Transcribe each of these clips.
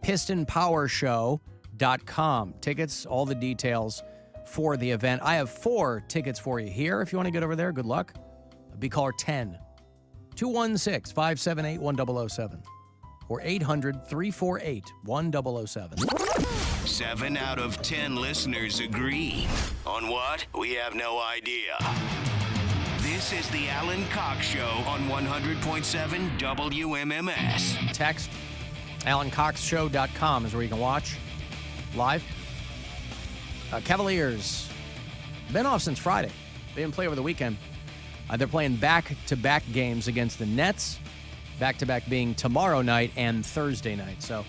pistonpowershow.com. Tickets, all the details for the event. I have 4 tickets for you here. If you want to get over there, good luck. Be caller 10 216-578-1007 or 800-348-1007. 7 out of 10 listeners agree. On what? We have no idea. This is the Alan Cox Show on 100.7 WMMS. Text AlanCoxShow.com is where you can watch live. Cavaliers been off since Friday. They didn't play over the weekend. They're playing back-to-back games against the Nets. Back-to-back being tomorrow night and Thursday night. So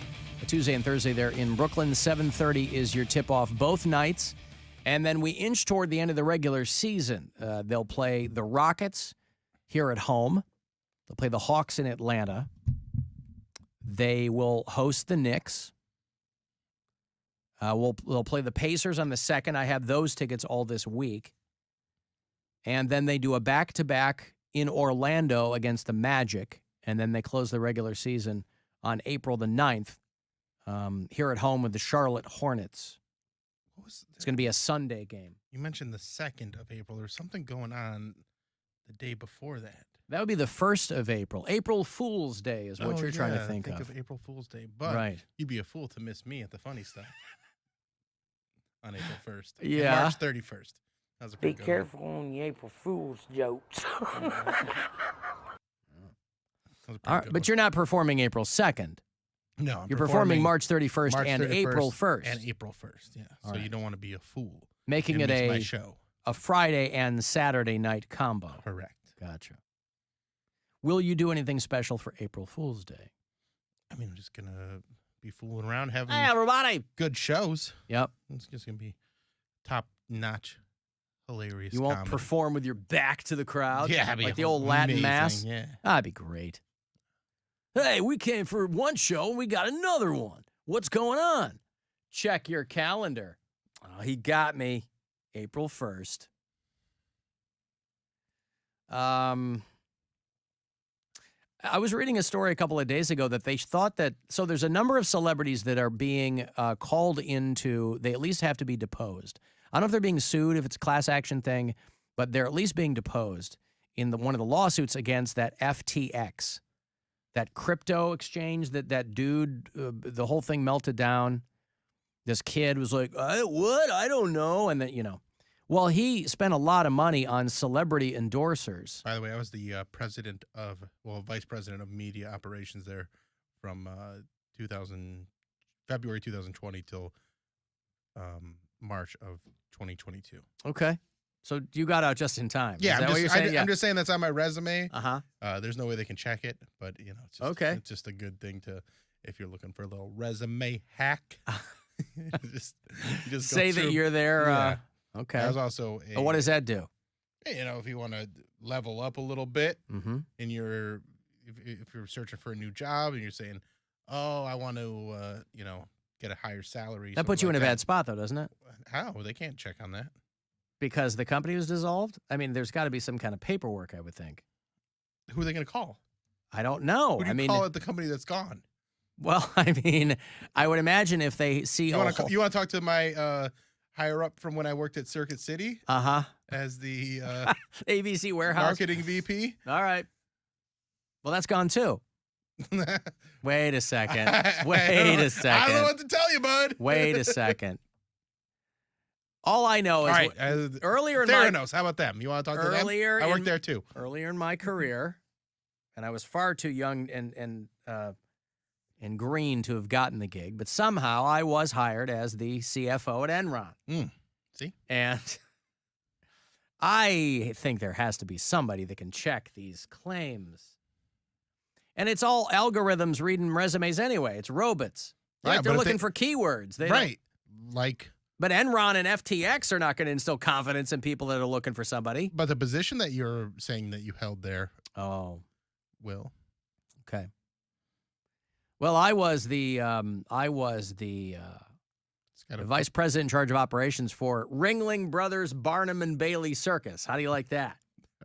Tuesday and Thursday they're in Brooklyn. 7:30 is your tip-off both nights. And then we inch toward the end of the regular season. They'll play the Rockets here at home. They'll play the Hawks in Atlanta. They will host the Knicks. They'll play the Pacers on the 2nd. I have those tickets all this week. And then they do a back-to-back in Orlando against the Magic. And then they close the regular season on April the 9th here at home with the Charlotte Hornets. It's going to be a Sunday game. You mentioned the 2nd of April. There's something going on the day before that. That would be the 1st of April. April Fool's Day is what you're trying to think of. April Fool's Day. But you'd be a fool to miss me at the funny stuff on April 1st. Yeah. March 31st. Be careful on the April Fool's jokes. All right, but you're not performing April 2nd. No, I'm you're performing March 31st and April 1st. And April 1st, yeah. So you don't want to be a fool. Making it my show. A Friday and Saturday night combo. Correct. Gotcha. Will you do anything special for April Fool's Day? I mean, I'm just going to be fooling around, having everybody. Good shows. Yep. It's just going to be top-notch, hilarious You won't comedy. perform with your back to the crowd? Yeah, that'd be like the old Latin amazing, Mass? Yeah. That'd be great. Hey, we came for one show, and we got another one. What's going on? Check your calendar. Oh, he got me. April 1st. I was reading a story a couple of days ago that they thought that, so there's a number of celebrities that are being called into, they at least have to be deposed. I don't know if they're being sued, if it's a class action thing, but they're at least being deposed in one of the lawsuits against that FTX. That crypto exchange, that dude, the whole thing melted down. This kid was like, what? I don't know. And then, well, he spent a lot of money on celebrity endorsers. By the way, I was the vice president of media operations there from February 2020 till March of 2022. Okay. So you got out just in time. Yeah, Is that what you're saying? I'm just saying that's on my resume. Uh-huh. There's no way they can check it, but it's just a good thing to, if you're looking for a little resume hack. just say that you're there. Yeah. Okay. I was also what does that do? If you want to level up a little bit, Mm-hmm. and if you're searching for a new job and you're saying, oh, I want to get a higher salary. That puts you in a bad spot, though, doesn't it? How? They can't check on that. Because the company was dissolved? I mean, there's got to be some kind of paperwork, I would think. Who are they going to call? I don't know. Who do you call at the company that's gone? Well, I mean, I would imagine if they see... You want to talk to my higher up from when I worked at Circuit City? Uh-huh. As the... ABC warehouse? Marketing VP? All right. Well, that's gone, too. Wait a second. Wait a second. I don't know what to tell you, bud. Wait a second. All I know is earlier in Theranos, how about them? You want to talk to them? I worked there too. Earlier in my career, and I was far too young and green to have gotten the gig, but somehow I was hired as the CFO at Enron. See? And I think there has to be somebody that can check these claims. And it's all algorithms reading resumes anyway. It's robots. Right? Yeah, They're looking for keywords. Right. Like... But Enron and FTX are not going to instill confidence in people that are looking for somebody. But the position that you're saying that you held there. Oh. Will. Okay. Well, I was the vice president in charge of operations for Ringling Brothers Barnum and Bailey Circus. How do you like that?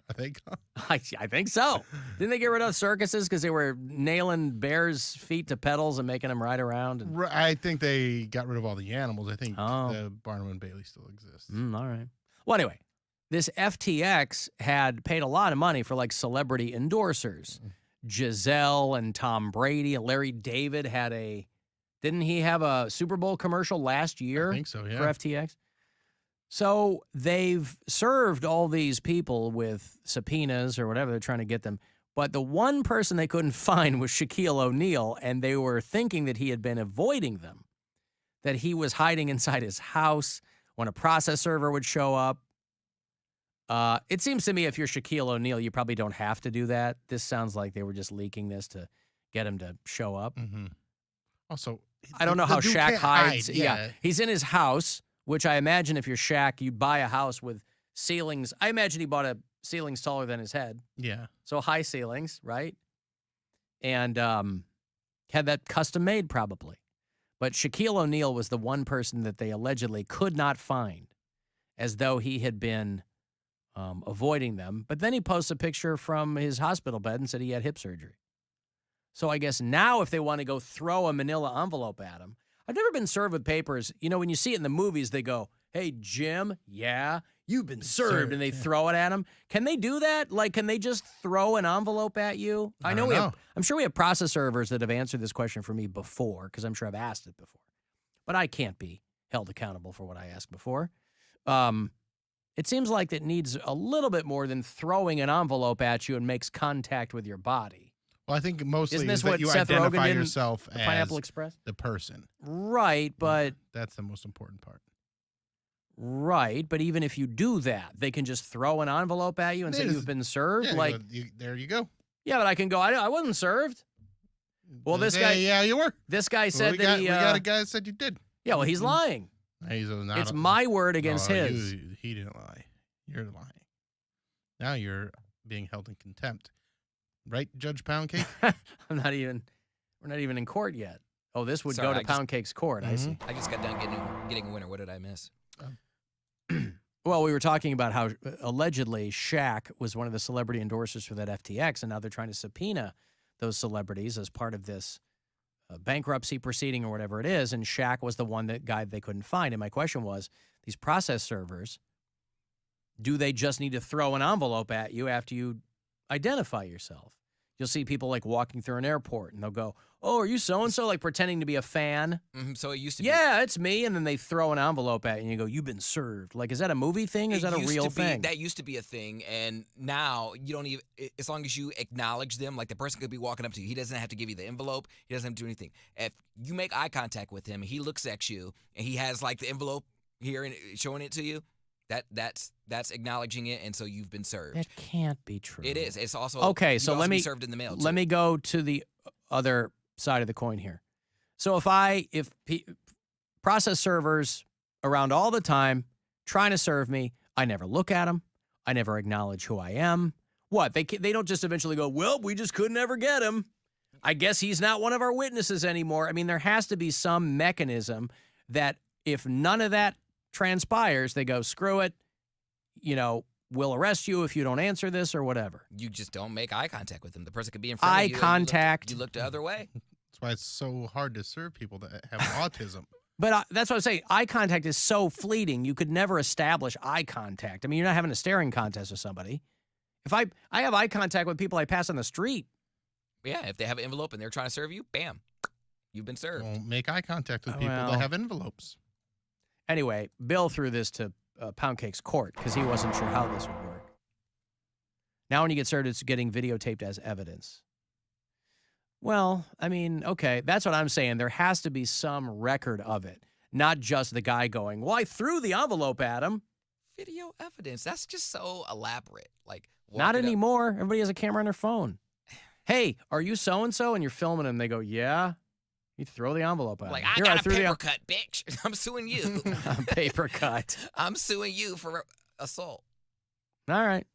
Are they gone? I think so. Didn't they get rid of circuses because they were nailing bears' feet to pedals and making them ride around? And... I think they got rid of all the animals. I think the Barnum and Bailey still exists. All right. Well, anyway, this FTX had paid a lot of money for like celebrity endorsers. Giselle and Tom Brady and Larry David had didn't he have a Super Bowl commercial last year? I think so, yeah. For FTX? So they've served all these people with subpoenas or whatever they're trying to get them. But the one person they couldn't find was Shaquille O'Neal, and they were thinking that he had been avoiding them, that he was hiding inside his house when a process server would show up. It seems to me if you're Shaquille O'Neal, you probably don't have to do that. This sounds like they were just leaking this to get him to show up. Mm-hmm. Also, I don't know how Shaq hides. Hide. Yeah, he's in his house, which I imagine if you're Shaq, you buy a house with ceilings. I imagine he bought a ceilings taller than his head. Yeah. So high ceilings, right? And had that custom made probably. But Shaquille O'Neal was the one person that they allegedly could not find, as though he had been avoiding them. But then he posts a picture from his hospital bed and said he had hip surgery. So I guess now if they want to go throw a manila envelope at him, I've never been served with papers. You know, when you see it in the movies, they go, hey, Jim, yeah, you've been served, and they throw it at him. Can they do that? Like, can they just throw an envelope at you? I don't know. I'm sure we have process servers that have answered this question for me before, because I'm sure I've asked it before. But I can't be held accountable for what I asked before. It seems like it needs a little bit more than throwing an envelope at you and makes contact with your body. Well, I think mostly Isn't this is that what you Seth identify Rogen did in yourself the as Pineapple Express? the person. Right, but... That's the most important part. Right, but even if you do that, they can just throw an envelope at you and say you've been served? Yeah, like, there you go. Yeah, but I can go, I wasn't served. Well, this guy... Yeah, you were. This guy said we that we got a guy that said you did. Yeah, well, he's lying. It's my word against his. He didn't lie. You're lying. Now you're being held in contempt. Right, Judge Poundcake? We're not even in court yet. Oh, this would go to Poundcake's court. I see. I just got done getting a winner. What did I miss? Well, we were talking about how allegedly Shaq was one of the celebrity endorsers for that FTX, and now they're trying to subpoena those celebrities as part of this bankruptcy proceeding or whatever it is, and Shaq was the guy they couldn't find. And my question was, these process servers, do they just need to throw an envelope at you after you identify yourself? You'll see people like walking through an airport and they'll go, oh, are you so-and-so? Like pretending to be a fan. So it used to be. Yeah, it's me. And then they throw an envelope at you and you go, you've been served. Like, is that a movie thing? Or is that a real thing? That used to be a thing. And now you don't even, as long as you acknowledge them, like the person could be walking up to you. He doesn't have to give you the envelope. He doesn't have to do anything. If you make eye contact with him, he looks at you and he has like the envelope here and showing it to you. That's acknowledging it, and so you've been served. That can't be true. It is. It's also okay. So let me served in the mail. Let me go to the other side of the coin here. So if process servers around all the time trying to serve me, I never look at them. I never acknowledge who I am. What they don't just eventually go, well, we just couldn't ever get him. I guess he's not one of our witnesses anymore. I mean, there has to be some mechanism that if none of that transpires, they go, screw it, we'll arrest you if you don't answer this or whatever. You just don't make eye contact with them. The person could be in front of you. Eye contact. You look the other way. That's why it's so hard to serve people that have autism. But that's what I'm saying. Eye contact is so fleeting. You could never establish eye contact. I mean, you're not having a staring contest with somebody. If I have eye contact with people I pass on the street. Yeah, if they have an envelope and they're trying to serve you, bam, you've been served. Don't make eye contact with people that have envelopes. Anyway, Bill threw this to Poundcake's court because he wasn't sure how this would work. Now when you get served, it's getting videotaped as evidence. Well, I mean, okay, that's what I'm saying. There has to be some record of it, not just the guy going, well, I threw the envelope at him. Video evidence. That's just so elaborate. Like, not anymore. Everybody has a camera on their phone. Hey, are you so-and-so? And you're filming them. They go, yeah. You throw the envelope at like, him. I got a paper cut, bitch. I'm suing you. Paper cut. I'm suing you for assault. All right.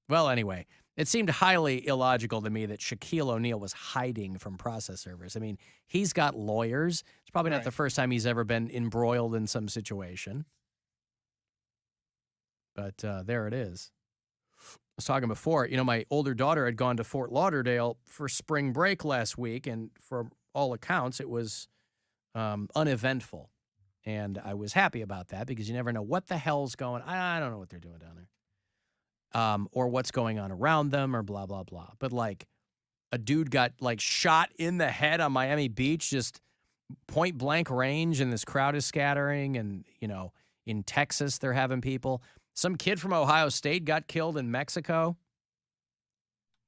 Well, anyway, it seemed highly illogical to me that Shaquille O'Neal was hiding from process servers. I mean, he's got lawyers. It's probably not the first time he's ever been embroiled in some situation. But there it is. was talking before, my older daughter had gone to Fort Lauderdale for spring break last week, and for all accounts, it was uneventful. And I was happy about that because you never know what the hell's going on. I don't know what they're doing down there. Or what's going on around them or blah, blah, blah. But like a dude got like shot in the head on Miami Beach, just point blank range, and this crowd is scattering. And, in Texas, they're having people. Some kid from Ohio State got killed in Mexico.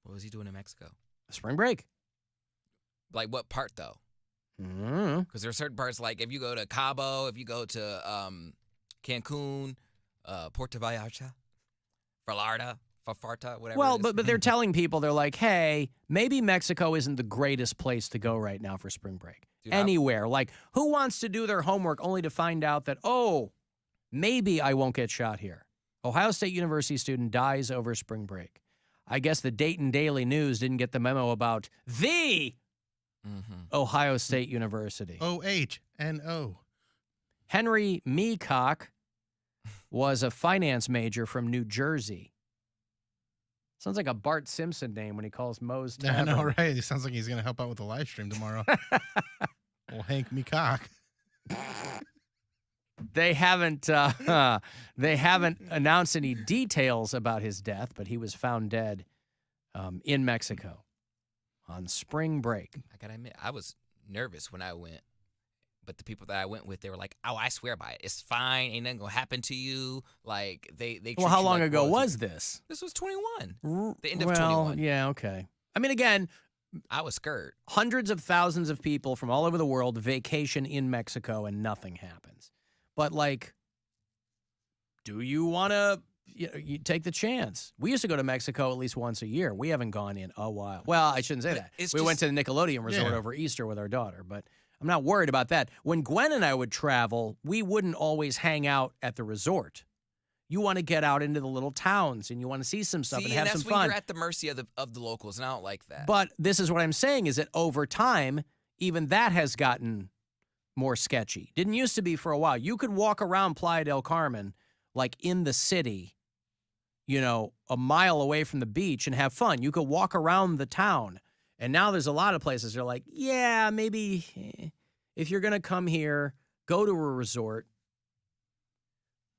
What was he doing in Mexico? Spring break. Like what part, though? Because there are certain parts, like if you go to Cabo, if you go to Cancun, Puerto Vallarta, Vallarta, Fafarta, whatever. Well, it is. but they're telling people, they're like, hey, maybe Mexico isn't the greatest place to go right now for spring break. Dude, anywhere. Like, who wants to do their homework only to find out that, maybe I won't get shot here? Ohio State University student dies over spring break. I guess the Dayton Daily News didn't get the memo about the Ohio State University. OHNO. Henry Meacock was a finance major from New Jersey. Sounds like a Bart Simpson name when he calls Moe's Tavern. I know, right? It sounds like he's going to help out with the live stream tomorrow. Well, Hank Meacock. They haven't announced any details about his death, but he was found dead in Mexico on spring break. I gotta admit, I was nervous when I went, but the people that I went with, they were like, "Oh, I swear by it. It's fine. Ain't nothing gonna happen to you." Like they. Well, how long ago was this? This was 21. The end of 21. Yeah, okay. I mean, again, I was scared. Hundreds of thousands of people from all over the world vacation in Mexico, and nothing happens. But like, do you want to? You take the chance. We used to go to Mexico at least once a year. We haven't gone in a while. Well, I shouldn't say that. We went to the Nickelodeon Resort over Easter with our daughter, but I'm not worried about that. When Gwen and I would travel, we wouldn't always hang out at the resort. You want to get out into the little towns, and you want to see some stuff and have some fun. That's when you're at the mercy of the locals, and I don't like that. But this is what I'm saying, is that over time, even that has gotten more sketchy. Didn't used to be for a while. You could walk around Playa del Carmen, like in the city, a mile away from the beach, and have fun. You could walk around the town. And now there's a lot of places that are like, yeah, maybe if you're going to come here, go to a resort.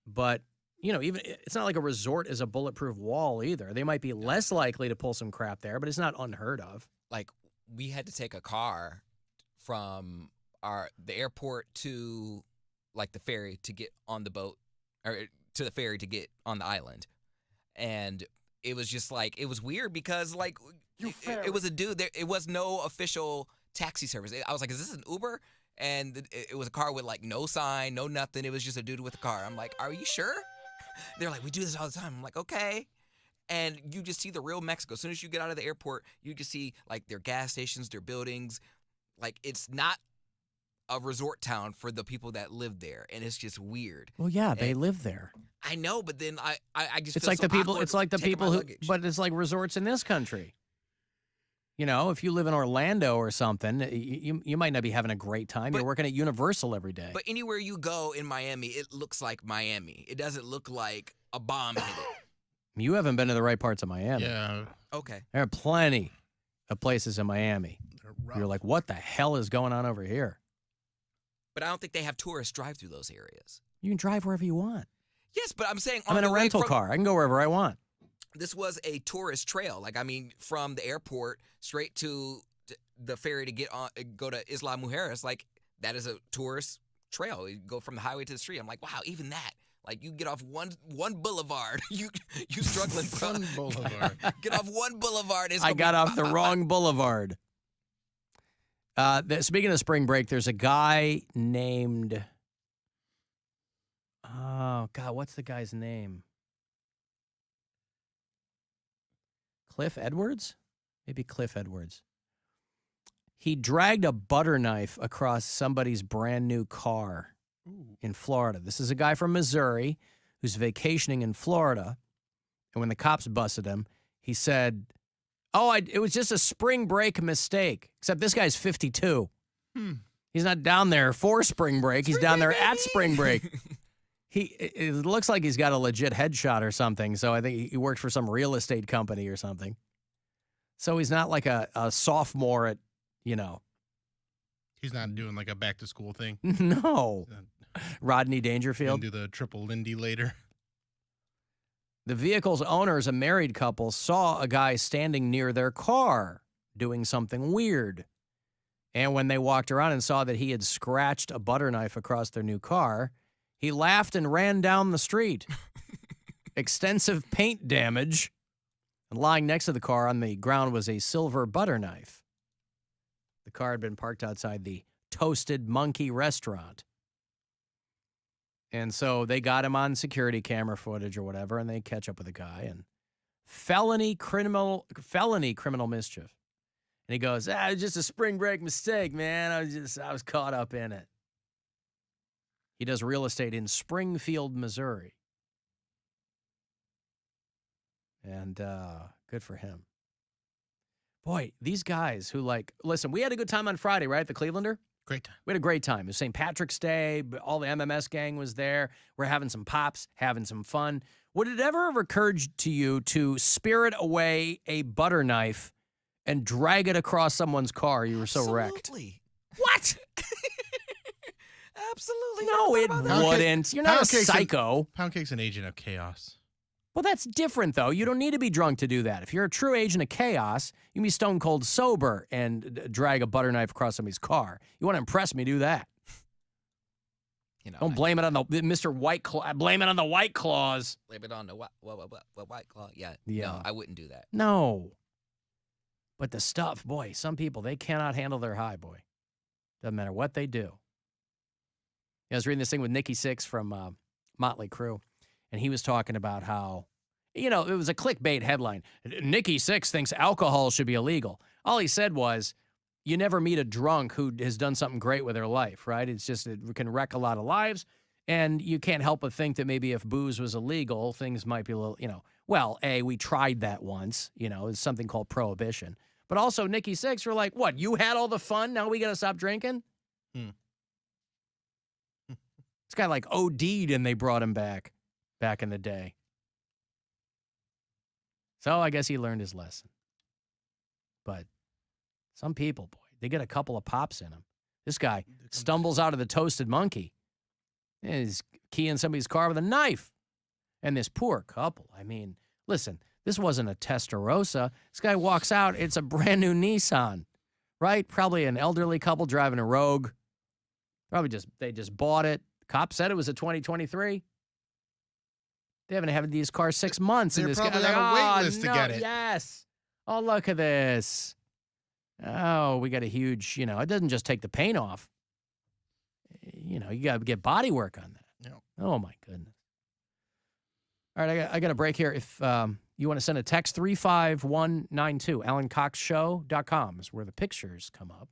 But, even it's not like a resort is a bulletproof wall either. They might be less likely to pull some crap there, but it's not unheard of. Like, we had to take a car from the airport to, like, the ferry to get on the boat, or to the ferry to get on the island. And it was just like, it was weird because, like, it was a dude there. It was no official taxi service. I was like, is this an Uber? And it was a car with, like, no sign, no nothing. It was just a dude with a car. I'm like, are you sure? They're like, we do this all the time. I'm like, okay. And you just see the real Mexico. As soon as you get out of the airport, you just see, like, their gas stations, their buildings. Like, it's not a resort town for the people that live there, and it's just weird. Well, yeah, they live there. I know, but then I just it's feel like so the people. awkward It's like the taking people my who. luggage. But it's like resorts in this country. If you live in Orlando or something, you might not be having a great time. You're working at Universal every day. But anywhere you go in Miami, it looks like Miami. It doesn't look like a bomb hit it. You haven't been to the right parts of Miami. Yeah. Okay. There are plenty of places in Miami. You're like, what the hell is going on over here? But I don't think they have tourists drive through those areas. You can drive wherever you want. Yes, but I'm saying I'm in a rental car. I can go wherever I want. This was a tourist trail. Like, I mean, from the airport straight to the ferry to go to Isla Mujeres, like, that is a tourist trail. You go from the highway to the street. I'm like, wow, even that. Like, you get off one boulevard. you struggling. One boulevard. Get off one boulevard. I got off the wrong boulevard. Speaking of spring break, there's a guy named, oh, God, what's the guy's name? Cliff Edwards? Maybe Cliff Edwards. He dragged a butter knife across somebody's brand new car in Florida. This is a guy from Missouri who's vacationing in Florida. And when the cops busted him, he said, it was just a spring break mistake. Except this guy's 52. He's not down there for spring break. He's down there at spring break. It looks like he's got a legit headshot or something. So I think he works for some real estate company or something. So he's not like a sophomore at, He's not doing like a back to school thing. No. Rodney Dangerfield. Do the triple Lindy later. The vehicle's owners, a married couple, saw a guy standing near their car doing something weird. And when they walked around and saw that he had scratched a butter knife across their new car, he laughed and ran down the street. Extensive paint damage. And lying next to the car on the ground was a silver butter knife. The car had been parked outside the Toasted Monkey restaurant. And so they got him on security camera footage or whatever, and they catch up with the guy and felony criminal mischief. And he goes, it was just a spring break mistake, man. I was caught up in it. He does real estate in Springfield, Missouri. And good for him. Boy, these guys who listen, we had a good time on Friday, right? The Clevelander? Great time. We had a great time. It was St. Patrick's Day. All the MMS gang was there. We're having some pops, having some fun. Would it ever have occurred to you to spirit away a butter knife and drag it across someone's car? You were so wrecked. Absolutely. What? Absolutely. No, it wouldn't. You're not a psycho. Poundcake's an agent of chaos. Well, that's different, though. You don't need to be drunk to do that. If you're a true agent of chaos, you can be stone cold sober and drag a butter knife across somebody's car. You want to impress me, do that. Don't blame it on the Mr. White Claw. Blame it on the White Claws. Blame it on the White Claw. Yeah. Yeah. No, I wouldn't do that. No. But the stuff, boy, some people, they cannot handle their high, boy. Doesn't matter what they do. I was reading this thing with Nikki Sixx from Motley Crue. And he was talking about how, it was a clickbait headline. Nikki Sixx thinks alcohol should be illegal. All he said was, you never meet a drunk who has done something great with their life, right? It's just, it can wreck a lot of lives. And you can't help but think that maybe if booze was illegal, things might be a little, well, we tried that once, it's something called prohibition. But also Nikki Sixx were like, what, you had all the fun, now we got to stop drinking? This guy OD'd and they brought him back in the day. So I guess he learned his lesson. But some people, boy, they get a couple of pops in them. This guy stumbles out of the Toasted Monkey and is keying somebody's car with a knife. And this poor couple, listen, this wasn't a Testarossa. This guy walks out, it's a brand new Nissan, right? Probably an elderly couple driving a Rogue. They just bought it. Cop said it was a 2023. They haven't had these cars 6 months. They're and this probably guy, on a wait list to get it. Yes. Oh, look at this. Oh, we got a huge, it doesn't just take the paint off. You got to get body work on that. No. Oh, my goodness. All right, I got a break here. If you want to send a text, 35192, AlanCoxShow.com is where the pictures come up.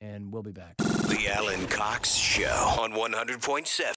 And we'll be back. The Alan Cox Show on 100.7